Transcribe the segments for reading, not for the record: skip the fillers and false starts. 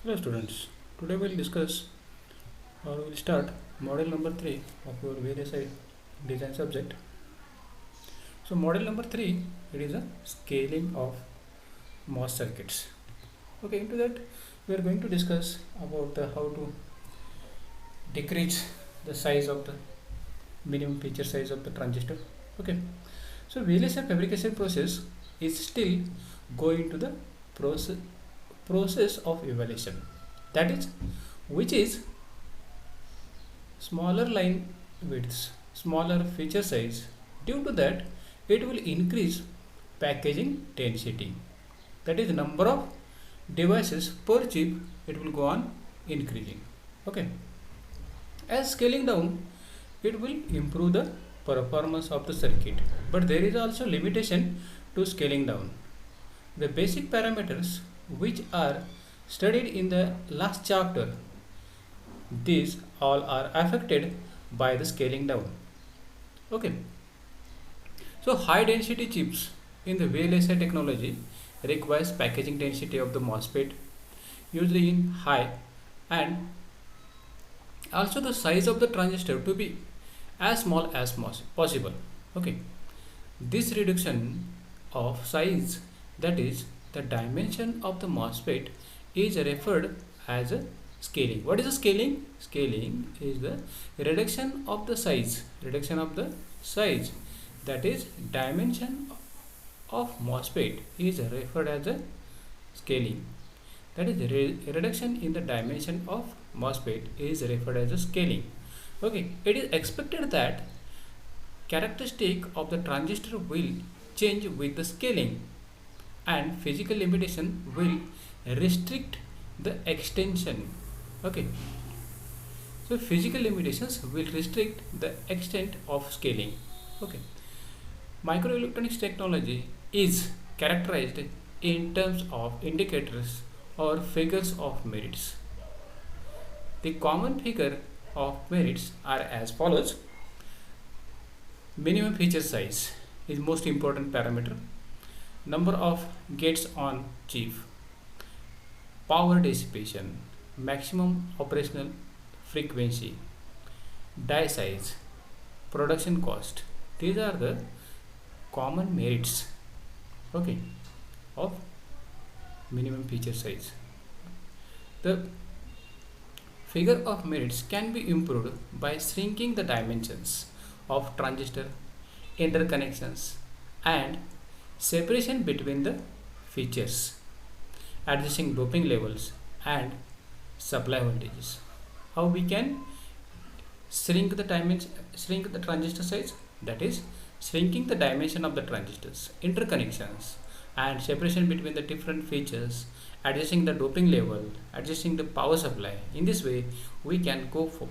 Hello students, today we'll discuss or we'll start model number 3 of your VLSI design subject. So model number 3, it is a scaling of MOS circuits. Okay, into that we are going to discuss about how to decrease the size of the minimum feature size of the transistor. Okay, so VLSI fabrication process is still going to the process of evaluation, that is, which is smaller line widths, smaller feature size. Due to that, it will increase packaging density. That is, number of devices per chip, it will go on increasing. Okay. As scaling down, it will improve the performance of the circuit. But there is also limitation to scaling down. The basic parameters which are studied in the last chapter, these all are affected by the scaling down. Okay, so high density chips in the VLSI technology requires packaging density of the MOSFET usually in high, and also the size of the transistor to be as small as possible. Okay, this reduction of size, that is the dimension of the MOSFET, is referred as a scaling. What is the scaling? Scaling is the reduction of the size, that is dimension of MOSFET is referred as a scaling. That is reduction in the dimension of MOSFET is referred as a scaling. Okay, it is expected that characteristic of the transistor will change with the scaling, and physical limitation will restrict the extension. Okay, so physical limitations will restrict the extent of scaling. Okay, microelectronics technology is characterized in terms of indicators or figures of merits. The common figure of merits are as follows. Minimum feature size is most important parameter. Number of gates on chip, power dissipation, maximum operational frequency, die size, production cost. These are the common merits, okay, of minimum feature size. The figure of merits can be improved by shrinking the dimensions of transistor, interconnections, and separation between the features, adjusting doping levels and supply voltages. How we can shrink the transistor size? That is, shrinking the dimension of the transistors, interconnections, and separation between the different features, adjusting the doping level, adjusting the power supply. In this way, we can go for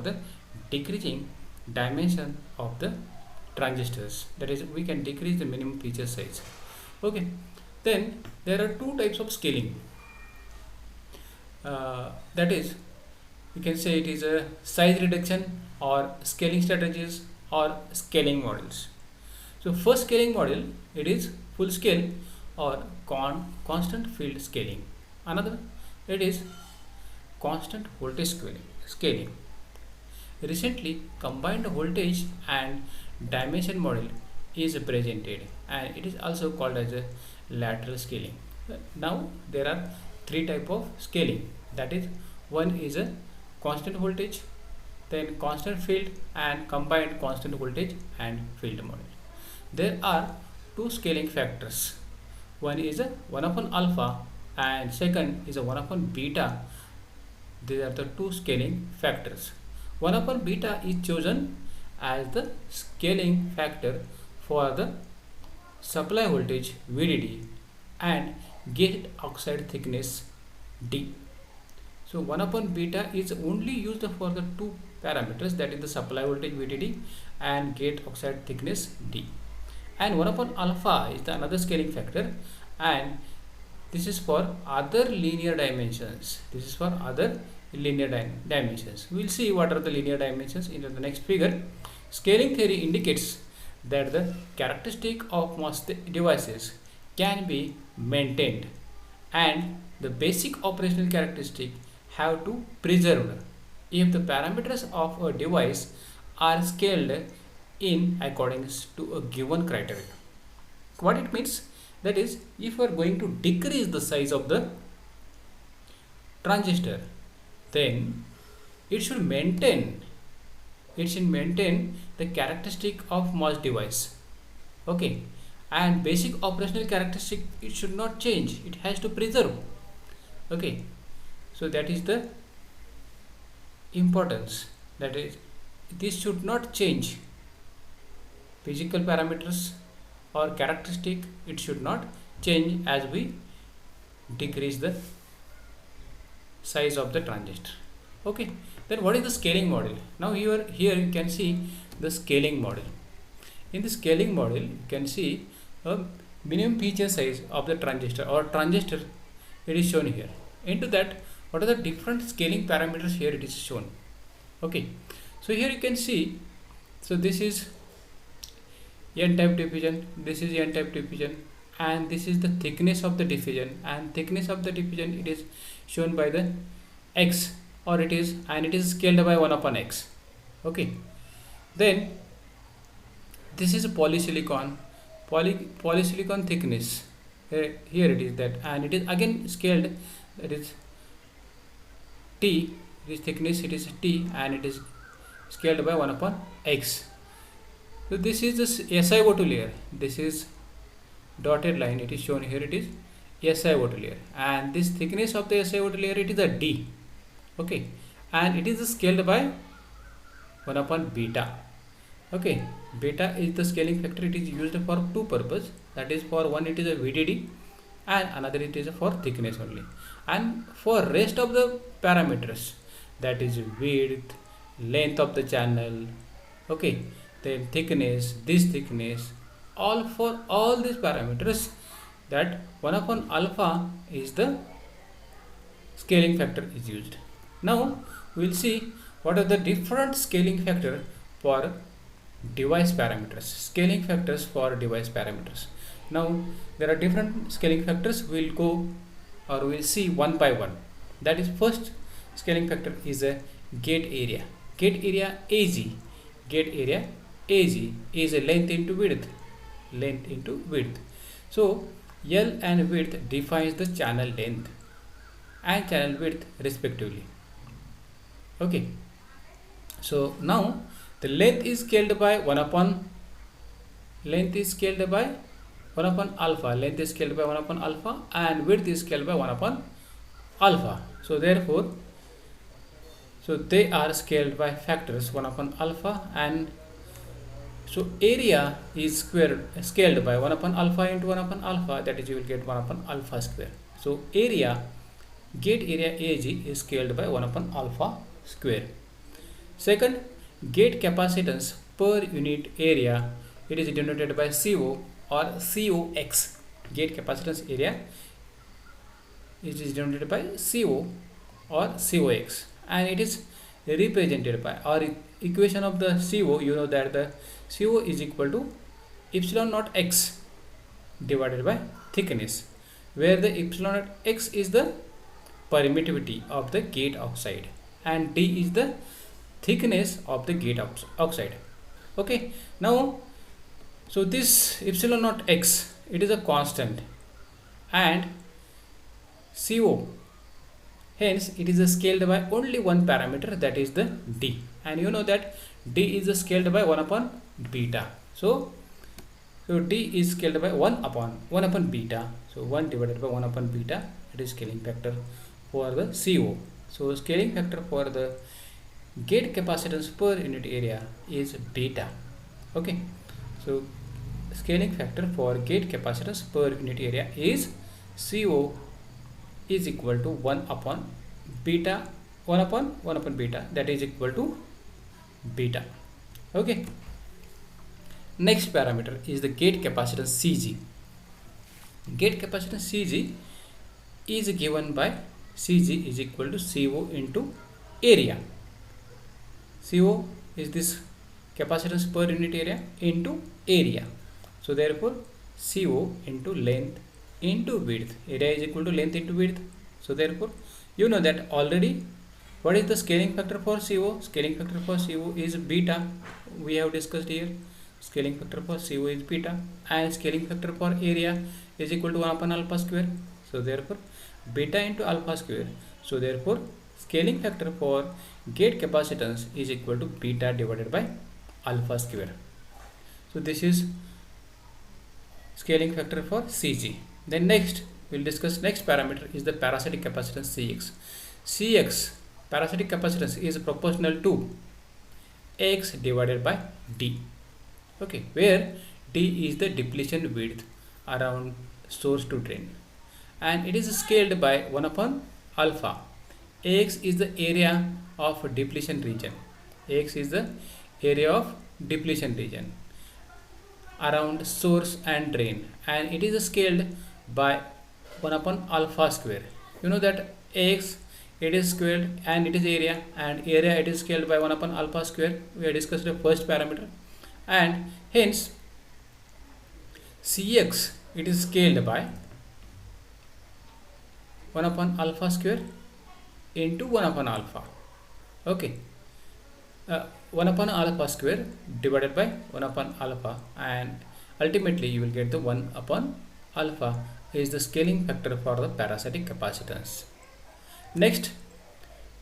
the decreasing dimension of the transistors. That is, we can decrease the minimum feature size. Okay, then there are two types of scaling. That is, we can say it is a size reduction or scaling strategies or scaling models. So first scaling model, it is full scale or constant field scaling. Another, it is constant voltage scaling. Recently, combined voltage and dimension model is presented, and it is also called as a lateral scaling. Now there are three type of scaling. That is, one is a constant voltage, then constant field, and combined constant voltage and field model. There are two scaling factors. One is a 1 upon alpha and second is a 1 upon beta. These are the two scaling factors. 1 upon beta is chosen as the scaling factor for the supply voltage VDD and gate oxide thickness D. So 1 upon beta is only used for the two parameters, that is the supply voltage VDD and gate oxide thickness D. And 1 upon alpha is the another scaling factor, and this is for other linear dimensions. We will see what are the linear dimensions in the next figure. Scaling theory indicates that the characteristic of MOS devices can be maintained and the basic operational characteristic have to preserved if the parameters of a device are scaled in accordance to a given criteria. What it means, that is, if we are going to decrease the size of the transistor, then it should maintain the characteristic of MOS device. Okay, and basic operational characteristic, it should not change, it has to preserve. Okay, so that is the importance, that is, this should not change. Physical parameters or characteristic, it should not change as we decrease the size of the transistor. Okay, then what is the scaling model? Now here you can see the scaling model. In the scaling model, you can see a minimum feature size of the transistor or transistor, it is shown here. Into that, what are the different scaling parameters here it is shown. Okay, so here you can see, so this is n-type diffusion, this is n-type diffusion, and this is the thickness of the diffusion, and thickness of the diffusion, it is shown by the x, or it is scaled by 1 upon x. Okay, then this is a polysilicon thickness, here it is that, and it is again scaled, that is t, this thickness, it is t, and it is scaled by 1 upon x. So this is the SiO2 layer, this is dotted line, it is shown here, it is SiO2 layer, and this thickness of the SiO2 layer, it is a d. Okay, and it is scaled by 1 upon beta. Okay, beta is the scaling factor, it is used for two purposes, that is, for one it is a VDD, and another it is for thickness only, and for rest of the parameters, that is width, length of the channel, okay, then thickness, this thickness, all for all these parameters, that 1 upon alpha is the scaling factor is used. Now we will see what are the different scaling factor for device parameters, scaling factors for device parameters. Now there are different scaling factors, we will go, or we will see one by one. That is, first scaling factor is a gate area. Gate area AG. Gate area AG is a length into width. Length into width. So L and width defines the channel length and channel width respectively. Okay. So now the length is scaled by 1 upon alpha. Length is scaled by 1 upon alpha, and width is scaled by 1 upon alpha. So therefore, so they are scaled by factors 1 upon alpha, and so area is scaled by 1 upon alpha into 1 upon alpha, that is, you will get 1 upon alpha square. So area, gate area AG is scaled by 1 upon alpha square. Second, gate capacitance per unit area, it is denoted by CO or COX. Gate capacitance area, it is denoted by CO or COX, and it is represented by, or equation of the CO, you know that the CO is equal to epsilon naught x divided by thickness, where the epsilon naught x is the permittivity of the gate oxide and D is the thickness of the gate oxide. Okay, now so this epsilon naught x, it is a constant, and CO, hence it is scaled by only one parameter, that is the D, and you know that D is scaled by 1 upon beta. So D is scaled by 1 upon beta. So 1 divided by 1 upon beta, it is scaling factor for the CO. So scaling factor for the gate capacitance per unit area is beta. Okay, so scaling factor for gate capacitance per unit area is CO is equal to 1 upon beta, 1 upon beta, that is equal to beta. Okay, next parameter is the gate capacitance CG. Gate capacitance CG is given by CG is equal to CO into area. CO is this capacitance per unit area into area. So therefore CO into length into width. Area is equal to length into width. So therefore you know that already. What is the scaling factor for CO? Scaling factor for CO is beta. We have discussed here. Scaling factor for CO is beta, and scaling factor for area is equal to 1 upon alpha square. So therefore beta into alpha square. So therefore scaling factor for gate capacitance is equal to beta divided by alpha square. So this is scaling factor for CG. Then next we'll discuss next parameter is the parasitic capacitance CX. CX, parasitic capacitance, is proportional to X divided by D. Okay, where D is the depletion width around source to drain, and it is scaled by 1 upon alpha. X is the area of depletion region. X is the area of depletion region around source and drain, and it is scaled by 1 upon alpha square. You know that X, it is squared, and it is area, and area it is scaled by 1 upon alpha square. We have discussed the first parameter, and hence Cx, it is scaled by 1 upon alpha square into 1 upon alpha. Okay, 1 upon alpha square divided by 1 upon alpha, and ultimately you will get the 1 upon alpha is the scaling factor for the parasitic capacitance. Next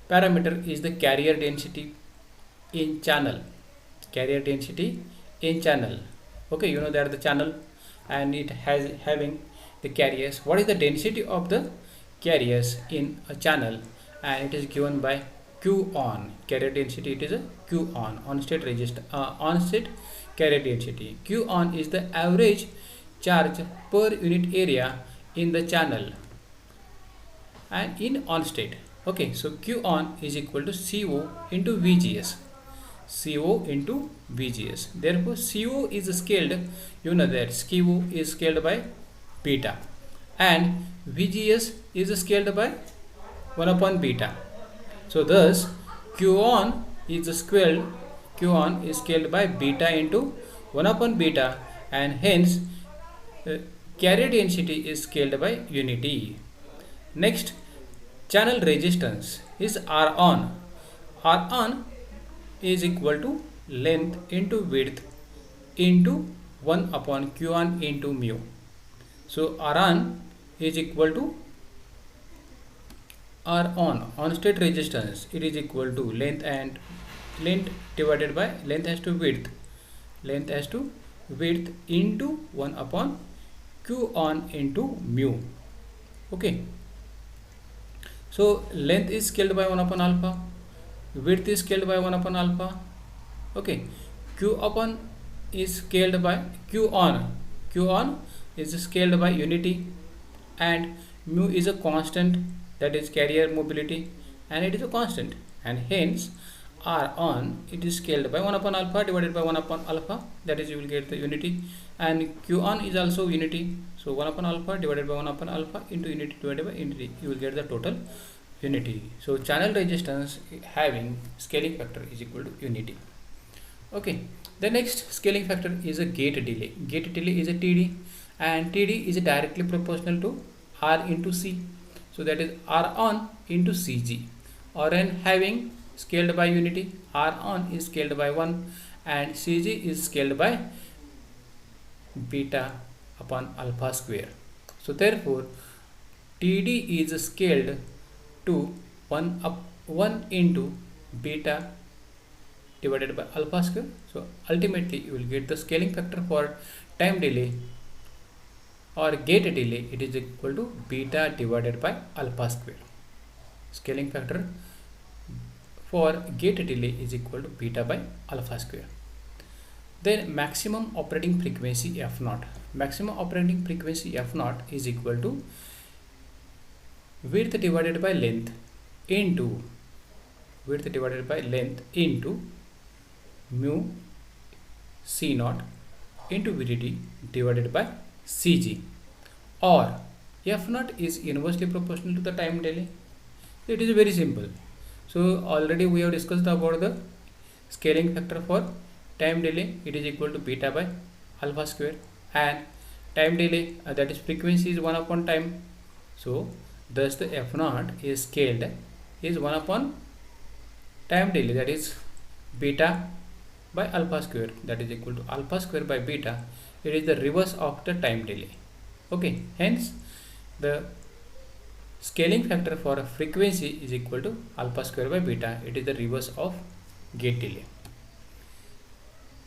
parameter is the carrier density in channel. Carrier density in channel. Okay, you know that the channel, and it has having the carriers. What is the density of the carriers in a channel? And it is given by Q on. Carrier density, it is a Q on state resistor, on state carrier density. Q on is the average charge per unit area in the channel and in on state. Okay, so Q on is equal to CO into VGS. CO into VGS. Therefore CO is scaled, you know that CO is scaled by beta, and VGS is scaled by 1 upon beta. So thus Q on is scaled by beta into 1 upon beta, and hence carrier density is scaled by unity. Next, channel resistance is R on. R on is equal to length into width into 1 upon Q on into mu. So R on is equal to R on state resistance, it is equal to length divided by length as to width into 1 upon Q on into mu. Okay, so length is scaled by 1 upon alpha, width is scaled by 1 upon alpha. Okay, Q upon is scaled by Q on is scaled by unity, and mu is a constant, that is carrier mobility, and it is a constant, and hence R on, it is scaled by 1 upon alpha divided by 1 upon alpha, that is you will get the unity, and Q on is also unity. So 1 upon alpha divided by 1 upon alpha into unity divided by unity, you will get the total unity. So channel resistance having scaling factor is equal to unity. Okay, the next scaling factor is a gate delay. Gate delay is a TD, and TD is directly proportional to R into C. So that is R on into CG. Rn having scaled by unity, R on is scaled by 1, and CG is scaled by beta upon alpha square. So therefore TD is scaled to 1 into beta divided by alpha square. So ultimately you will get the scaling factor for time delay or gate delay, it is equal to beta divided by alpha square. Scaling factor for gate delay is equal to beta by alpha square. Then maximum operating frequency F0. Maximum operating frequency F0 is equal to width divided by length into mu C naught into VDD divided by CG, or F0 is inversely proportional to the time delay. It is very simple. So already we have discussed about the scaling factor for time delay, it is equal to beta by alpha square, and time delay, that is frequency, is 1 upon time. So Thus the F naught is scaled is 1 upon time delay, that is beta by alpha square, that is equal to alpha square by beta. It is the reverse of the time delay. Okay, hence the scaling factor for a frequency is equal to alpha square by beta. It is the reverse of gate delay.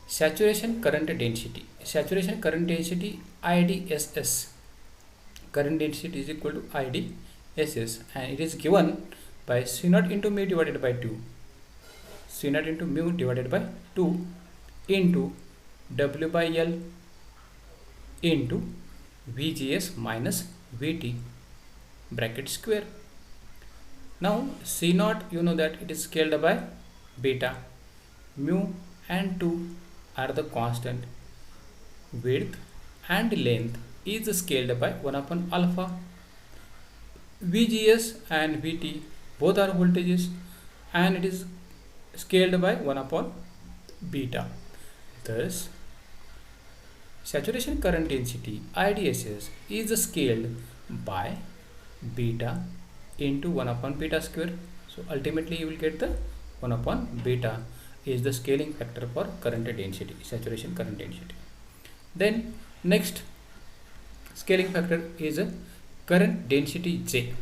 Saturation current density. Saturation current density IDSS. Current density is equal to IDSS, and it is given by C naught into mu divided by 2. C naught into mu divided by 2 into W by L into VGS minus VT bracket square. Now C naught, you know that it is scaled by beta. Mu and 2 are the constant. Width and length is scaled by 1 upon alpha. VGS and VT both are voltages, and it is scaled by 1 upon beta. Thus saturation current density IDSS is scaled by beta into 1 upon beta square. So ultimately you will get the 1 upon beta is the scaling factor for current density, saturation current density. Then next scaling factor is a current density J.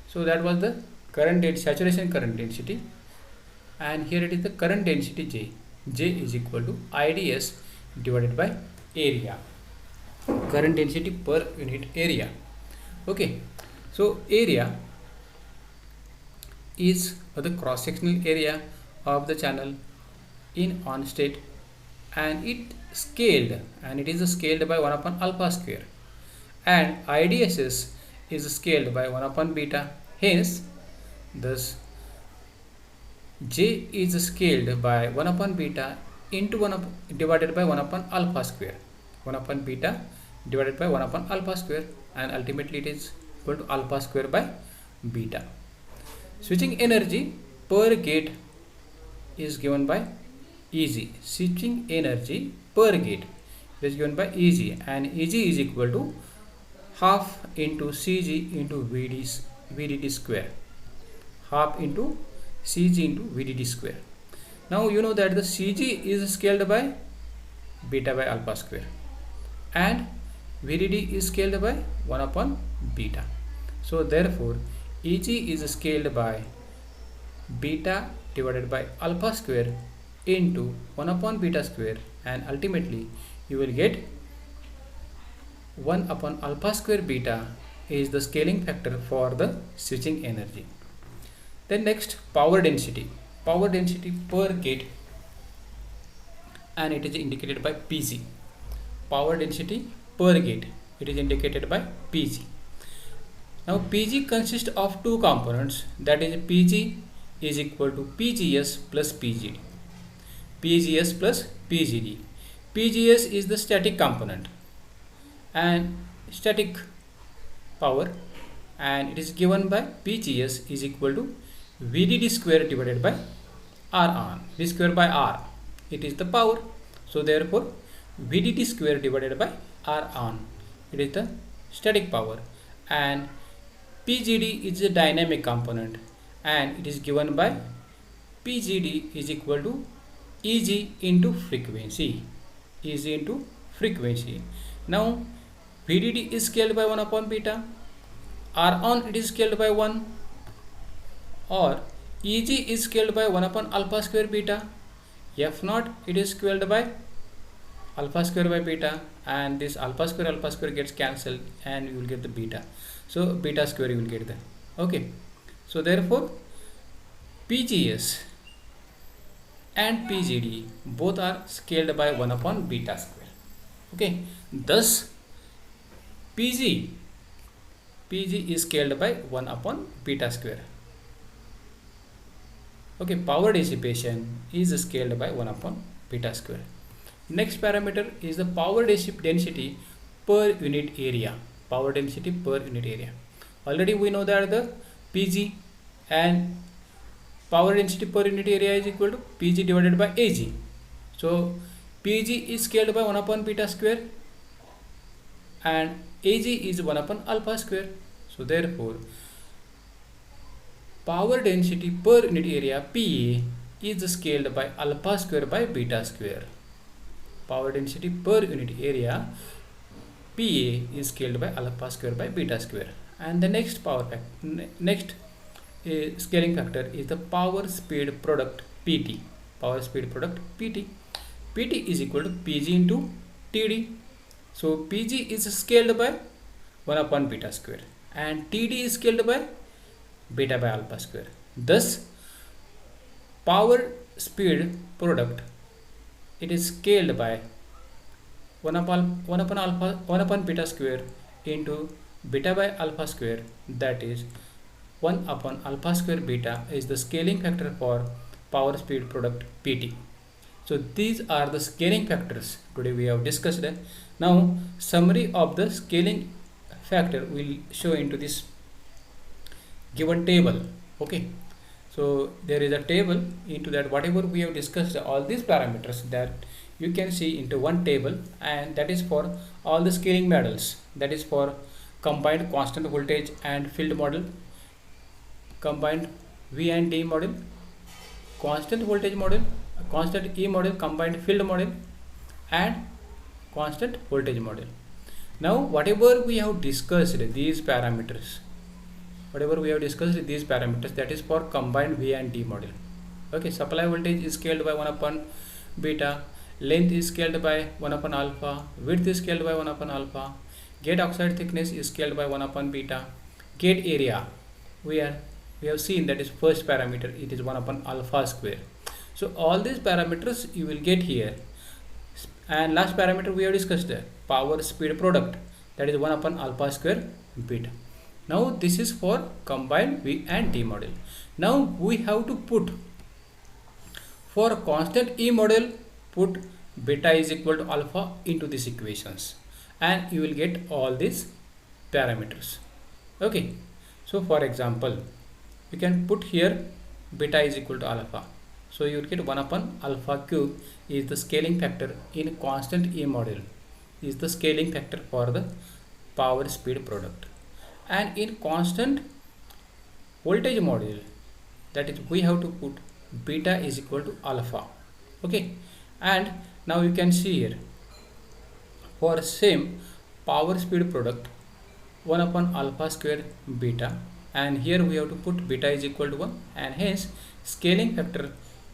So that was the saturation current density, and here it is the current density J. J is equal to IDS divided by area, current density per unit area. Okay, so area is the cross sectional area of the channel in on state, and it is scaled by 1 upon alpha square, and IDSS is scaled by 1 upon beta. Hence thus J is scaled by 1 upon beta into divided by 1 upon alpha square, 1 upon beta divided by 1 upon alpha square, and ultimately it is equal to alpha square by beta. Switching energy per gate is given by EG. Switching energy per gate is given by EG, and EG is equal to half into CG into VDD square, half into CG into VDD square. Now you know that the CG is scaled by beta by alpha square, and VDD is scaled by 1 upon beta. So therefore EG is scaled by beta divided by alpha square into 1 upon beta square, and ultimately you will get 1 upon alpha square beta is the scaling factor for the switching energy. Then next, power density per gate, and it is indicated by PG. Power density per gate, it is indicated by PG. Now PG consists of two components, that is PG is equal to PGS plus PGD. PGS plus PGD. PGS is the static component and static power, and it is given by PGS is equal to VDD square divided by R on. V square by R, it is the power. So therefore VDD square divided by R on, it is the static power, and PGD is a dynamic component, and it is given by PGD is equal to EG into frequency. EG into frequency. Now VDD is scaled by 1 upon beta, R on it is scaled by 1, or EG is scaled by 1 upon alpha square beta. F naught it is scaled by alpha square by beta, and this alpha square gets cancelled, and you will get the beta. So beta square you will get there. Okay, so therefore PGS and PGD both are scaled by 1 upon beta square. Okay, thus PG is scaled by 1 upon beta square. Okay, power dissipation is scaled by 1 upon beta square. Next parameter is the power density per unit area. Power density per unit area. Already we know that the PG and power density per unit area is equal to PG divided by AG. So PG is scaled by 1 upon beta square, and AG is 1 upon alpha square. So therefore power density per unit area PA is scaled by alpha square by beta square. Power density per unit area PA is scaled by alpha square by beta square. And the next next scaling factor is the power speed product PT. Power speed product PT. PT is equal to PG into TD. So PG is scaled by 1 upon beta square and TD is scaled by beta by alpha square. Thus power speed product, it is scaled by 1 upon beta square into beta by alpha square, that is 1 upon alpha square beta is the scaling factor for power speed product PT. So these are the scaling factors today we have discussed. Now summary of the scaling factor will show into this given table. Okay, so there is a table, into that whatever we have discussed, all these parameters that you can see into one table, and that is for all the scaling models. That is for combined constant voltage and field model, combined V and D model, constant voltage model, constant E model, combined field model, and constant voltage model. Now whatever we have discussed these parameters, that is for combined V and D model. Okay, supply voltage is scaled by 1 upon beta, length is scaled by 1 upon alpha, width is scaled by 1 upon alpha, gate oxide thickness is scaled by 1 upon beta, gate area we have seen, that is first parameter, it is 1 upon alpha square. So all these parameters you will get here. And last parameter we have discussed, power speed product, that is 1 upon alpha square beta. Now this is for combined V and D model. Now we have to put for constant E model, put beta is equal to alpha into these equations, and you will get all these parameters. Okay, so for example you can put here beta is equal to alpha, so you will get 1 upon alpha cube is the scaling factor in constant E model, is the scaling factor for the power speed product. And in constant voltage model, that is we have to put beta is equal to alpha. Okay, and now you can see here for same power speed product 1 upon alpha square beta, and here we have to put beta is equal to 1, and hence scaling factor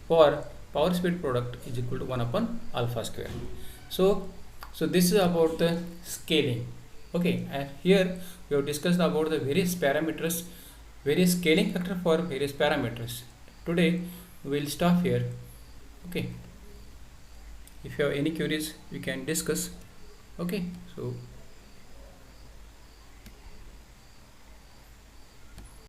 for power speed product is equal to 1 upon alpha square. So this is about the scaling. Okay, and here we have discussed about the various parameters, various scaling factor for various parameters. Today we will stop here. Okay, if you have any queries you can discuss. Okay, so